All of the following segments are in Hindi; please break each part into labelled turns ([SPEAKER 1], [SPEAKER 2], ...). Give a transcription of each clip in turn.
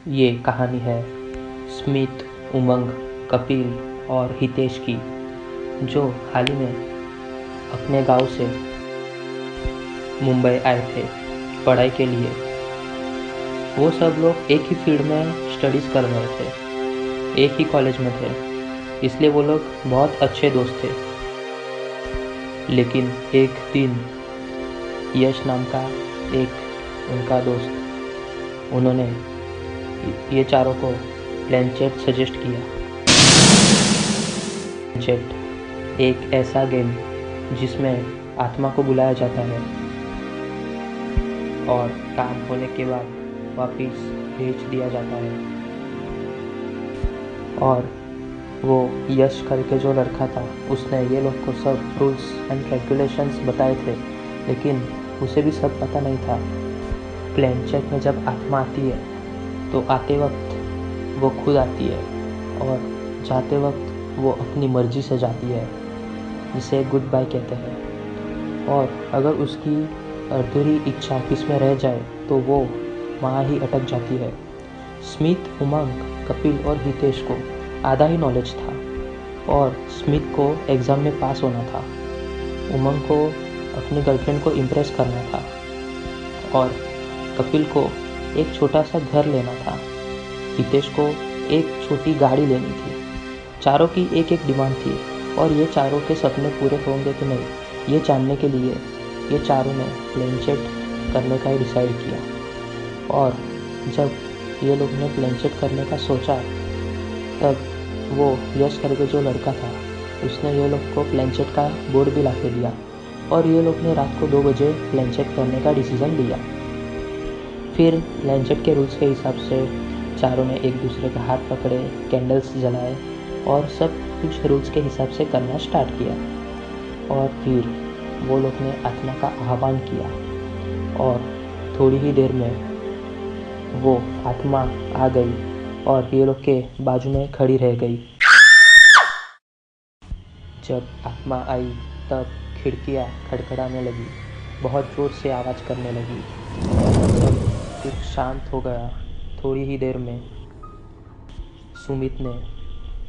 [SPEAKER 1] ये कहानी है स्मित, उमंग, कपिल और हितेश की, जो हाल ही में अपने गांव से मुंबई आए थे पढ़ाई के लिए। वो सब लोग एक ही फील्ड में स्टडीज़ कर रहे थे, एक ही कॉलेज में थे, इसलिए वो लोग बहुत अच्छे दोस्त थे। लेकिन एक दिन यश नाम का एक उनका दोस्त, उन्होंने ये चारों को प्लेनचेट सजेस्ट किया। प्लेनचेट एक ऐसा गेम जिसमें आत्मा को बुलाया जाता है और काम होने के बाद वापस भेज दिया जाता है। और वो यश करके जो लड़का था, उसने ये लोग को सब रूल्स एंड रेगुलेशंस बताए थे, लेकिन उसे भी सब पता नहीं था। प्लेनचेट में जब आत्मा आती है तो आते वक्त वो खुद आती है और जाते वक्त वो अपनी मर्जी से जाती है, जिसे गुड बाय कहते हैं। और अगर उसकी अधूरी इच्छा किसमें रह जाए तो वो वहाँ ही अटक जाती है। स्मित, उमंग, कपिल और हितेश को आधा ही नॉलेज था और स्मित को एग्ज़ाम में पास होना था, उमंग को अपनी गर्लफ्रेंड को इम्प्रेस करना था और कपिल को एक छोटा सा घर लेना था। हितेश को एक छोटी गाड़ी लेनी थी। चारों की एक एक डिमांड थी और ये चारों के सपने पूरे होंगे कि नहीं, ये जानने के लिए ये चारों ने प्लेनचेट करने का ही डिसाइड किया। और जब ये लोग ने प्लेनचेट करने का सोचा, तब वो यश करके जो लड़का था, उसने ये लोग को प्लेनचेट का बोर्ड भी ला के दिया और ये लोग ने रात को 2 बजे प्लेनचेट करने का डिसीज़न लिया। फिर प्लेनचेट के रूल्स के हिसाब से चारों ने एक दूसरे का हाथ पकड़े, कैंडल्स जलाए और सब कुछ रूल्स के हिसाब से करना स्टार्ट किया। और फिर वो लोग ने आत्मा का आह्वान किया और थोड़ी ही देर में वो आत्मा आ गई और ये लोग के बाजू में खड़ी रह गई। जब आत्मा आई तब खिड़कियाँ खड़खड़ाने लगी, बहुत ज़ोर से आवाज़ करने लगी और सब कुछ शांत हो गया। थोड़ी ही देर में सुमित ने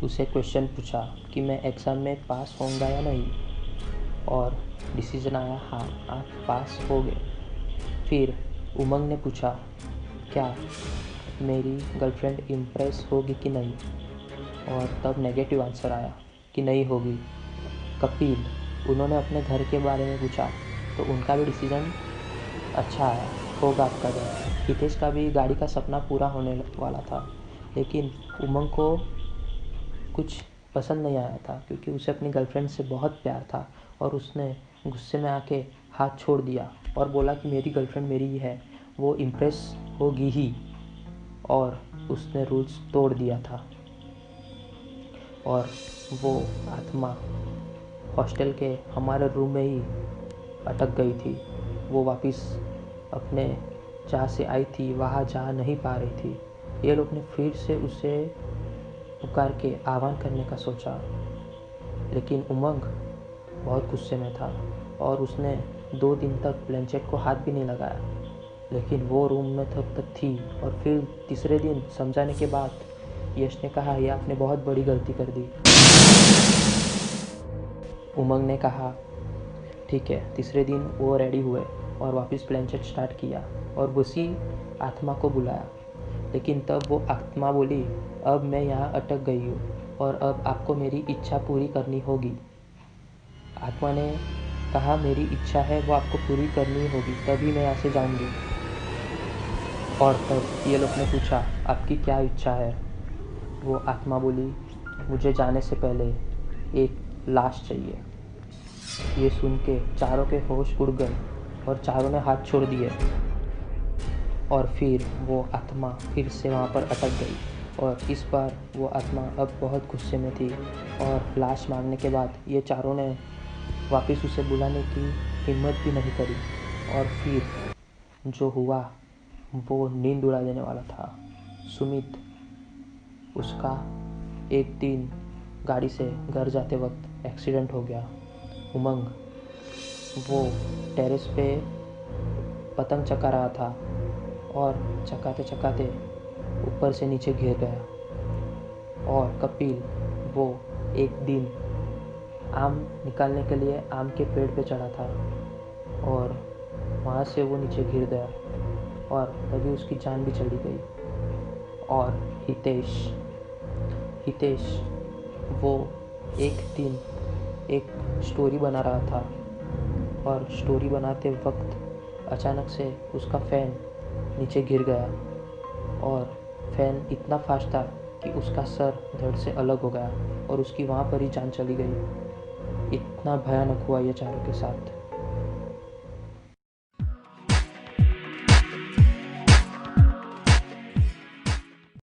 [SPEAKER 1] उसे क्वेश्चन पूछा कि मैं एग्ज़ाम में पास होऊंगा या नहीं, और डिसीजन आया हाँ, आप पास हो गए। फिर उमंग ने पूछा क्या मेरी गर्लफ्रेंड इम्प्रेस होगी कि नहीं, और तब नेगेटिव आंसर आया कि नहीं होगी। कपिल, उन्होंने अपने घर के बारे में पूछा तो उनका भी डिसीजन अच्छा आया, होगा आपका घर। हितेश का भी गाड़ी का सपना पूरा होने वाला था, लेकिन उमंग को कुछ पसंद नहीं आया था क्योंकि उसे अपनी गर्लफ्रेंड से बहुत प्यार था और उसने गुस्से में आके हाथ छोड़ दिया और बोला कि मेरी गर्लफ्रेंड मेरी ही है, वो इम्प्रेस होगी ही। और उसने रूल्स तोड़ दिया था और वो आत्मा हॉस्टल के हमारे रूम में ही अटक गई थी। वो वापस अपने जहाँ से आई थी वहाँ जा नहीं पा रही थी। ये लोग ने फिर से उसे पुकार के आह्वान करने का सोचा, लेकिन उमंग बहुत गुस्से में था और उसने 2 दिन तक प्लेनचेट को हाथ भी नहीं लगाया। लेकिन वो रूम में तब तक थी और फिर तीसरे दिन समझाने के बाद यश ने कहा यह आपने बहुत बड़ी गलती कर दी। उमंग ने कहा ठीक है। तीसरे दिन वो रेडी हुए और वापस प्लेनचेट स्टार्ट किया और उसी आत्मा को बुलाया। लेकिन तब वो आत्मा बोली अब मैं यहाँ अटक गई हूँ और अब आपको मेरी इच्छा पूरी करनी होगी। आत्मा ने कहा मेरी इच्छा है वो आपको पूरी करनी होगी, तभी मैं यहाँ से जाऊँगी। और तब ये लोग ने पूछा आपकी क्या इच्छा है। वो आत्मा बोली मुझे जाने से पहले एक लाश चाहिए। ये सुन के चारों के होश उड़ गए और चारों ने हाथ छोड़ दिए। और फिर वो आत्मा फिर से वहाँ पर अटक गई और इस बार वो आत्मा अब बहुत गुस्से में थी और लाश मांगने के बाद ये चारों ने वापस उसे बुलाने की हिम्मत भी नहीं करी। और फिर जो हुआ वो नींद उड़ा देने वाला था। सुमित, उसका एक दिन गाड़ी से घर जाते वक्त एक्सीडेंट हो गया। उमंग, वो टेरेस पे पतंग चका रहा था और चकाते चकाते ऊपर से नीचे गिर गया। और कपिल वो एक दिन आम निकालने के लिए आम के पेड़ पे चढ़ा था और वहाँ से वो नीचे गिर गया और तभी उसकी जान भी चली गई। और हितेश वो एक दिन एक स्टोरी बना रहा था और स्टोरी बनाते वक्त अचानक से उसका फ़ैन नीचे गिर गया और फ़ैन इतना फास्ट था कि उसका सर धड़ से अलग हो गया और उसकी वहाँ पर ही जान चली गई। इतना भयानक हुआ ये चारों के साथ।